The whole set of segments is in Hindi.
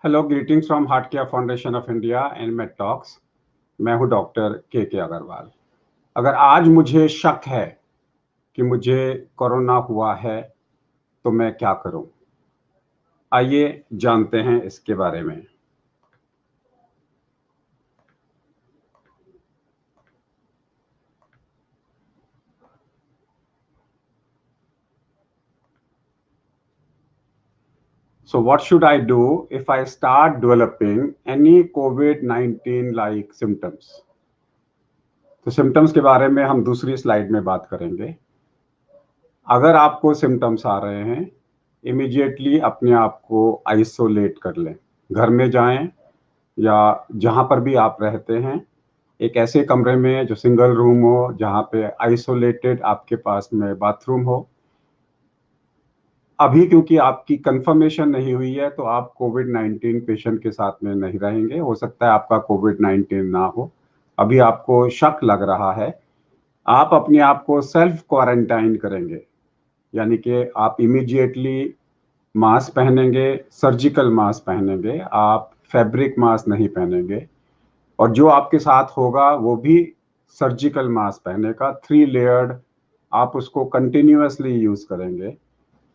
Hello, greetings from heart care foundation of India and made talks. मैं हूं डॉक्टर के अग्रवाल। अगर आज मुझे शक है कि मुझे कोरोना हुआ है तो मैं क्या करूं? आइए जानते हैं इसके बारे में। So what should I do if I start developing any COVID-19 like symptoms? तो सिम्टम्स के बारे में हम दूसरी स्लाइड में बात करेंगे। अगर आपको सिम्टम्स आ रहे हैं, इमीडिएटली अपने आप को आइसोलेट कर लें। घर में जाएं या जहां पर भी आप रहते हैं, एक ऐसे कमरे में जो सिंगल रूम हो, जहां पे आइसोलेटेड आपके पास में बाथरूम हो। अभी क्योंकि आपकी कंफर्मेशन नहीं हुई है तो आप कोविड-19 पेशेंट के साथ में नहीं रहेंगे। हो सकता है आपका कोविड-19 ना हो। अभी आपको शक लग रहा है, आप अपने आप को सेल्फ क्वारंटाइन करेंगे, यानी कि आप इमीडिएटली मास्क पहनेंगे, सर्जिकल मास्क पहनेंगे, आप फैब्रिक मास्क नहीं पहनेंगे। और जो आपके साथ होगा वो भी सर्जिकल मास्क पहनेगा, 3 लेयर्ड। आप उसको कंटिन्यूअसली यूज करेंगे।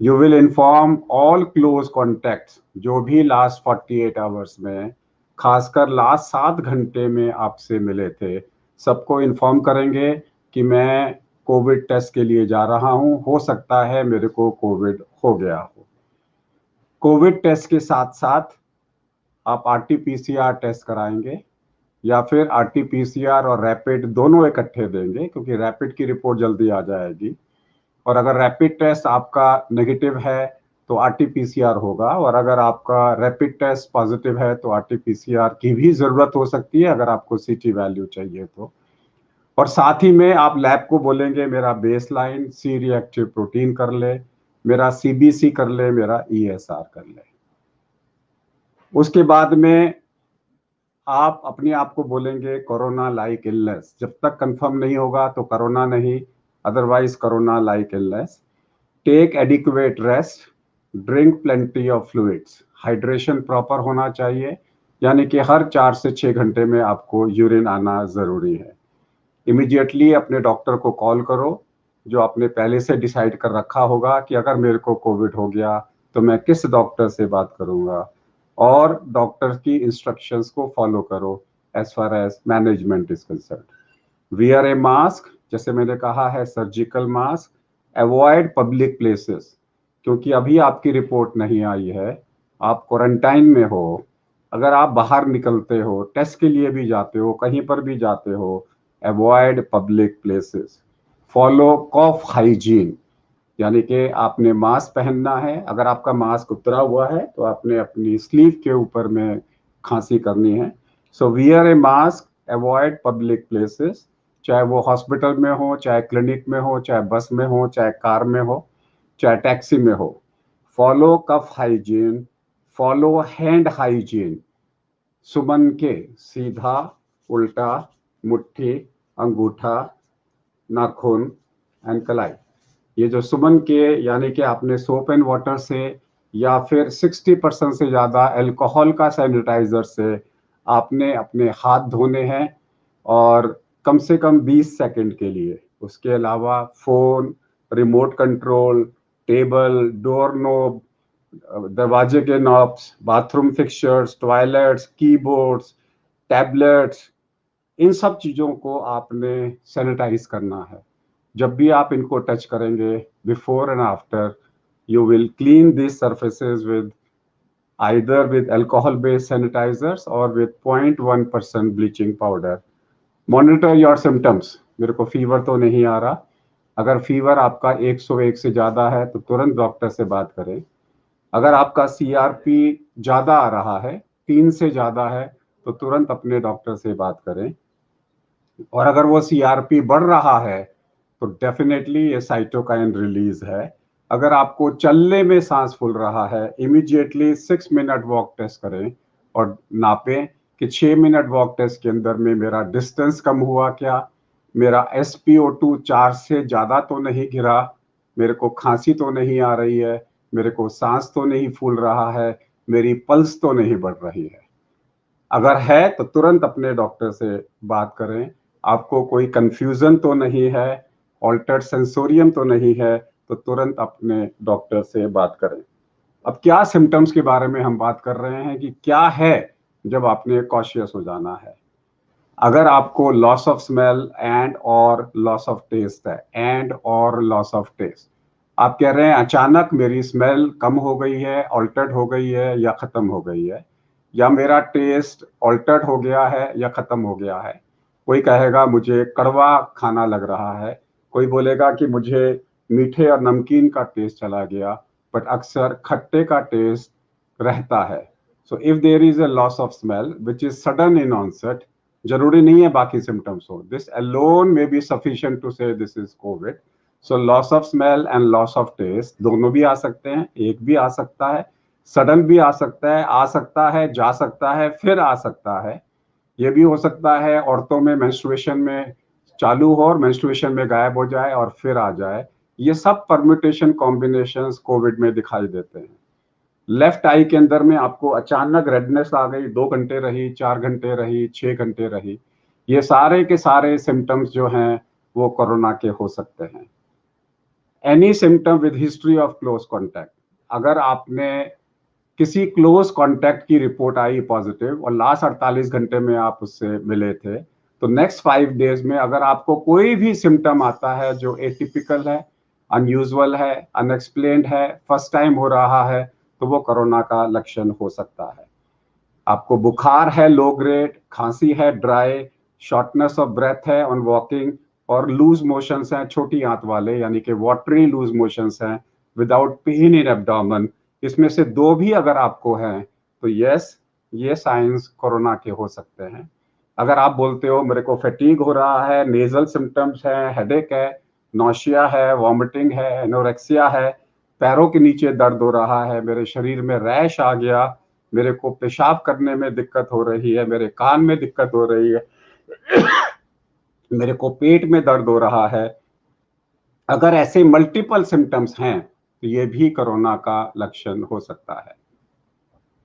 You will inform all close contacts जो भी लास्ट 48 आवर्स में, खासकर लास्ट 7 घंटे में आपसे मिले थे, सबको इन्फॉर्म करेंगे कि मैं कोविड टेस्ट के लिए जा रहा हूं, हो सकता है मेरे को कोविड हो गया हो। कोविड टेस्ट के साथ साथ आप आरटी-पीसीआर टेस्ट कराएंगे या फिर आरटी-पीसीआर और रैपिड दोनों इकट्ठे देंगे, क्योंकि रैपिड की रिपोर्ट जल्दी आ जाएगी। और अगर रैपिड टेस्ट आपका नेगेटिव है तो आरटी-पीसीआर होगा, और अगर आपका रैपिड टेस्ट पॉजिटिव है तो आरटी-पीसीआर की भी जरूरत हो सकती है अगर आपको सीटी वैल्यू चाहिए तो। और साथ ही में आप लैब को बोलेंगे मेरा बेसलाइन सी रिएक्टिव प्रोटीन कर ले, मेरा सीबीसी कर ले, मेरा ईएसआर कर ले। उसके बाद में आप अपने आप को बोलेंगे कोरोना लाइक इलनेस। जब तक कंफर्म नहीं होगा तो कोरोना नहीं, otherwise corona like illness. Take adequate rest, drink plenty of fluids. Hydration proper होना चाहिए, यानी कि हर 4 से 6 घंटे में आपको यूरिन आना जरूरी है। इमीडिएटली अपने डॉक्टर को कॉल करो, जो आपने पहले से डिसाइड कर रखा होगा कि अगर मेरे को कोविड हो गया तो मैं किस डॉक्टर से बात करूंगा, और डॉक्टर की इंस्ट्रक्शंस को फॉलो करो as far as management is concern. Wear a mask, जैसे मैंने कहा है, surgical mask. Avoid public places, क्योंकि अभी आपकी रिपोर्ट नहीं आई है, आप क्वारंटाइन में हो। अगर आप बाहर निकलते हो, टेस्ट के लिए भी जाते हो, कहीं पर भी जाते हो, अवॉइड पब्लिक प्लेसेस। फॉलो कॉफ हाइजीन, यानी कि आपने मास्क पहनना है। अगर आपका मास्क उतरा हुआ है तो आपने अपनी स्लीव के ऊपर में खांसी करनी है। So wear a mask, avoid public places, चाहे वो हॉस्पिटल में हो, चाहे क्लिनिक में हो, चाहे बस में हो, चाहे कार में हो, चाहे टैक्सी में हो। फॉलो कफ हाइजीन, फॉलो हैंड हाइजीन। सुमन के सीधा, उल्टा, मुट्ठी, अंगूठा, नाखून एंड कलाई। ये जो सुमन के, यानी कि आपने सोप एंड वाटर से या फिर 60% से ज़्यादा अल्कोहल का सैनिटाइजर से आपने अपने हाथ धोने हैं, और कम से कम 20 सेकंड के लिए। उसके अलावा phone, remote control, table, door knob, दरवाजे के knobs, bathroom fixtures, toilets, keyboards, tablets, इन सब चीज़ों को आपने सैनिटाइज करना है। जब भी आप इनको टच करेंगे, before and after, you will clean these surfaces with either with alcohol based sanitizers or with 0.1% bleaching powder. Monitor your symptoms। मेरे को फीवर तो नहीं आ रहा। अगर फीवर आपका 101 से ज़्यादा है तो तुरंत डॉक्टर से बात करें। अगर आपका सीआरपी ज़्यादा आ रहा है, 3 से ज़्यादा है, तो तुरंत अपने डॉक्टर से बात करें। और अगर वो सीआरपी बढ़ रहा है तो डेफिनेटली ये साइटोकाइन रिलीज है। अगर आपको चलने में सांस फूल रहा है, इमीडिएटली 6 मिनट वॉक टेस्ट करें और नापें कि 6 मिनट वॉक टेस्ट के अंदर में मेरा डिस्टेंस कम हुआ क्या, मेरा SpO2 4 से ज़्यादा तो नहीं गिरा, मेरे को खांसी तो नहीं आ रही है, मेरे को सांस तो नहीं फूल रहा है, मेरी पल्स तो नहीं बढ़ रही है। अगर है तो तुरंत अपने डॉक्टर से बात करें। आपको कोई कन्फ्यूज़न तो नहीं है, ऑल्टर्ड सेंसोरियम तो नहीं है, तो तुरंत अपने डॉक्टर से बात करें। अब क्या सिम्पटम्स के बारे में हम बात कर रहे हैं कि क्या है जब आपने कॉशियस हो जाना है। अगर आपको लॉस ऑफ स्मेल एंड और लॉस ऑफ टेस्ट है, एंड और लॉस ऑफ टेस्ट, आप कह रहे हैं अचानक मेरी स्मेल कम हो गई है, ऑल्टर्ड हो गई है या खत्म हो गई है, या मेरा टेस्ट ऑल्टर्ड हो गया है या खत्म हो गया है। कोई कहेगा मुझे कड़वा खाना लग रहा है, कोई बोलेगा कि मुझे मीठे और नमकीन का टेस्ट चला गया, बट अक्सर खट्टे का टेस्ट रहता है। So if there is a loss of smell which is sudden in onset, जरूरी नहीं है बाकी सिम्टम्स हो, this alone may be sufficient to say this is COVID. So loss of smell and loss of taste दोनों भी आ सकते हैं, एक भी आ सकता है, सडन भी आ सकता है, जा सकता है, फिर आ सकता है। ये भी हो सकता है औरतों में मेंस्ट्रुएशन में चालू हो और मेंस्ट्रुएशन में गायब हो जाए और फिर आ जाए। ये सब परम्यूटेशन कॉम्बिनेशंस कोविड में दिखाई देते हैं। लेफ्ट आई के अंदर में आपको अचानक रेडनेस आ गई, 2 घंटे रही, 4 घंटे रही, 6 घंटे रही। ये सारे के सारे सिम्पटम्स जो हैं वो कोरोना के हो सकते हैं। Any symptom with history of close contact, अगर आपने किसी क्लोज कॉन्टैक्ट की रिपोर्ट आई पॉजिटिव और लास्ट 48 घंटे में आप उससे मिले थे, तो नेक्स्ट 5 डेज में अगर आपको कोई भी सिम्पटम आता है जो एटिपिकल है, अनयूजुअल है, अनएक्सप्लेन्ड है, फर्स्ट टाइम हो रहा है, तो वो कोरोना का लक्षण हो सकता है। आपको बुखार है लो ग्रेड, खांसी है ड्राई, शॉर्टनेस ऑफ ब्रेथ है ऑन वॉकिंग, और लूज मोशंस हैं छोटी आंत वाले, यानी कि वाटरी लूज मोशंस हैं विदाउट पेन इन एब्डोमेन, इसमें से 2 भी अगर आपको हैं तो यस, ये साइंस कोरोना के हो सकते हैं। अगर आप बोलते हो मेरे को फैटीग हो रहा है, नेजल सिम्पटम्स है, हेडेक है, नौशिया है, वॉमिटिंग है, एनोरेक्सिया है, पैरों के नीचे दर्द हो रहा है, मेरे शरीर में रैश आ गया, मेरे को पेशाब करने में दिक्कत हो रही है, मेरे कान में दिक्कत हो रही है, मेरे को पेट में दर्द हो रहा है, अगर ऐसे मल्टीपल सिम्पटम्स हैं तो ये भी कोरोना का लक्षण हो सकता है।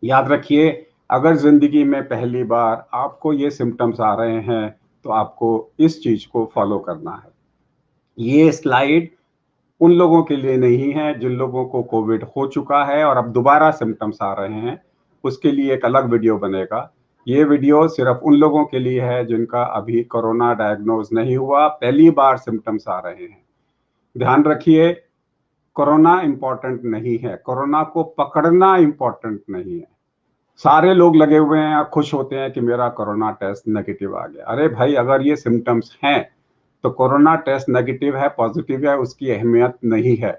याद रखिए, अगर जिंदगी में पहली बार आपको ये सिम्पटम्स आ रहे हैं तो आपको इस चीज को फॉलो करना है। ये स्लाइड उन लोगों के लिए नहीं है जिन लोगों को कोविड हो चुका है और अब दोबारा सिम्पटम्स आ रहे हैं, उसके लिए एक अलग वीडियो बनेगा। ये वीडियो सिर्फ उन लोगों के लिए है जिनका अभी कोरोना डायग्नोज नहीं हुआ, पहली बार सिम्पटम्स आ रहे हैं। ध्यान रखिए, कोरोना इंपॉर्टेंट नहीं है, कोरोना को पकड़ना इंपॉर्टेंट नहीं है। सारे लोग लगे हुए हैं और खुश होते हैं कि मेरा कोरोना टेस्ट नेगेटिव आ गया। अरे भाई, अगर ये सिम्पटम्स हैं तो कोरोना टेस्ट नेगेटिव है, पॉजिटिव है, उसकी अहमियत नहीं है।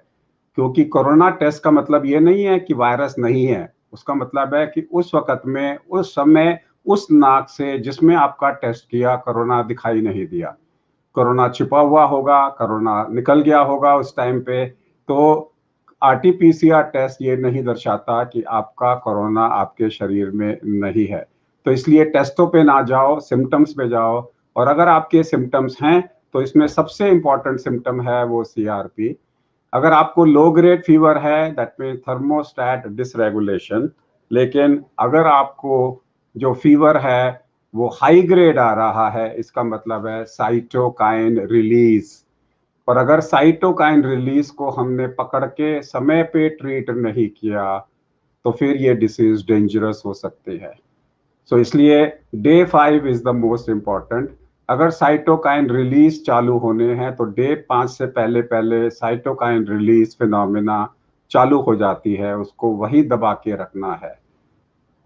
क्योंकि कोरोना टेस्ट का मतलब ये नहीं है कि वायरस नहीं है, उसका मतलब है कि उस वक्त में, उस समय, उस नाक से जिसमें आपका टेस्ट किया कोरोना दिखाई नहीं दिया। कोरोना छिपा हुआ होगा, कोरोना निकल गया होगा उस टाइम पे। तो आरटी-पीसीआर टेस्ट ये नहीं दर्शाता कि आपका कोरोना आपके शरीर में नहीं है। तो इसलिए टेस्टों पे ना जाओ, सिम्पटम्स पे जाओ। और अगर आपके सिम्पटम्स हैं तो इसमें सबसे इम्पोर्टेंट सिम्पटम है वो सीआरपी। अगर आपको लो ग्रेड फीवर है, दैट मीन थर्मोस्टेट डिसरेगुलेशन। लेकिन अगर आपको जो फीवर है वो हाई ग्रेड आ रहा है, इसका मतलब है साइटोकाइन रिलीज। और अगर साइटोकाइन रिलीज को हमने पकड़ के समय पे ट्रीट नहीं किया तो फिर ये डिसीज डेंजरस हो सकती है। सो इसलिए day 5 is the most important. अगर साइटोकाइन रिलीज चालू होने हैं तो डे 5 से पहले पहले साइटोकाइन रिलीज फिनोमिना चालू हो जाती है, उसको वही दबा के रखना है।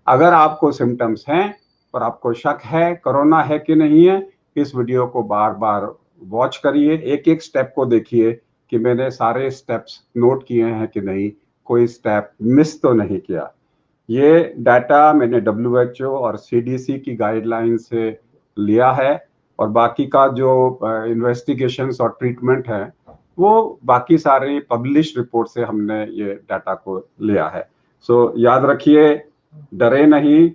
अगर आपको सिम्टम्स हैं और आपको शक है कोरोना है कि नहीं है, इस वीडियो को बार बार वॉच करिए, एक एक स्टेप को देखिए कि मैंने सारे स्टेप्स नोट किए हैं कि नहीं, कोई स्टेप मिस तो नहीं किया। ये डाटा मैंने डब्ल्यूएचओ और सीडीसी की गाइडलाइन से लिया है, और बाकी का जो इन्वेस्टिगेशंस और ट्रीटमेंट है वो बाकी सारी पब्लिश रिपोर्ट से हमने ये डाटा को लिया है। सो याद रखिए, डरे नहीं,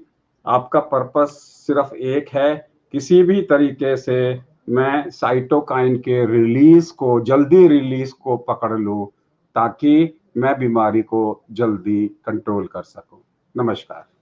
आपका पर्पस सिर्फ एक है, किसी भी तरीके से मैं साइटोकाइन के रिलीज को, जल्दी रिलीज को पकड़ लूं ताकि मैं बीमारी को जल्दी कंट्रोल कर सकूं। नमस्कार।